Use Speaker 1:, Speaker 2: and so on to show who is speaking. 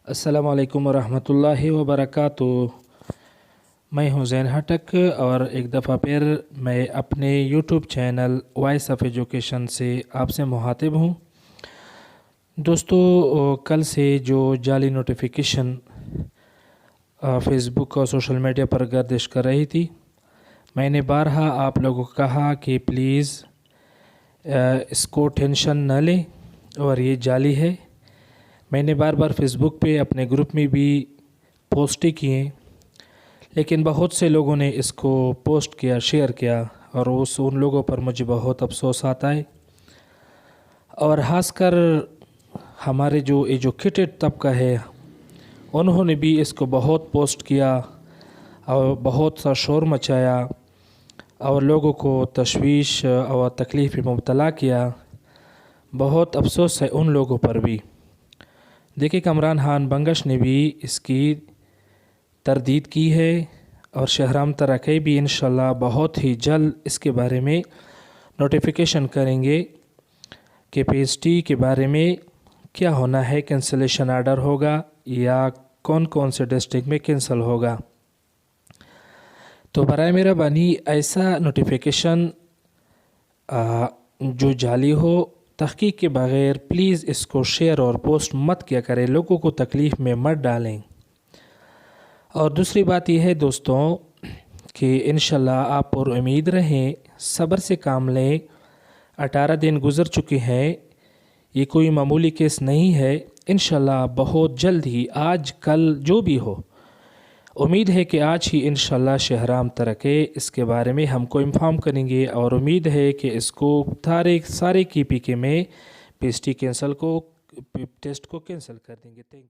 Speaker 1: अस्सलामु अलैकुम वरहमतुल्लाहि वबरकातुह। मैं हूं ज़ैन हटक और एक दफ़ा फिर मैं अपने YouTube channel voice of education से आपसे मुखातिब हूं। दोस्तों, कल से जो जाली नोटिफिकेशन फ़ेसबुक और सोशल मीडिया पर गर्दिश कर रही थी, मैंने बारहा आप लोगों को कहा कि प्लीज़ इसको टेंशन न लें और ये जाली है। मैंने बार बार फ़ेसबुक पे अपने ग्रुप में भी पोस्ट किए, लेकिन बहुत से लोगों ने इसको पोस्ट किया, शेयर किया और उन लोगों पर मुझे बहुत अफसोस आता है। और ख़ासकर हमारे जो एजुकेटेड तबका है, उन्होंने भी इसको बहुत पोस्ट किया और बहुत सा शोर मचाया और लोगों को तशवीश और तकलीफ़ में मुब्तला किया। बहुत अफसोस है उन लोगों पर भी। देखिए, कमरान खान बंगश ने भी इसकी तरदीद की है और शहराम तरक़ई भी इंशाल्लाह बहुत ही जल्द इसके बारे में नोटिफिकेशन करेंगे कि PhD के बारे में क्या होना है, कैंसलेशन आर्डर होगा या कौन कौन से डिस्ट्रिक्ट में कैंसिल होगा। तो बराए मेहरबानी ऐसा नोटिफिकेशन जो जाली हो, तहकीक के बग़ैर प्लीज़ इसको शेयर और पोस्ट मत किया करें, लोगों को तकलीफ़ में मत डालें। और दूसरी बात यह है दोस्तों कि इंशाल्लाह आप और उम्मीद रहें, सब्र से काम लें। 18 दिन गुज़र चुके हैं, ये कोई मामूली केस नहीं है। इंशाल्लाह बहुत जल्द ही, आज कल जो भी हो, उम्मीद है कि आज ही इंशाल्लाह शहराम तरक़े इसके बारे में हमको इन्फॉर्म करेंगे और उम्मीद है कि इसको सारे KPK में PhD टेस्ट को कैंसिल कर देंगे। Thank you.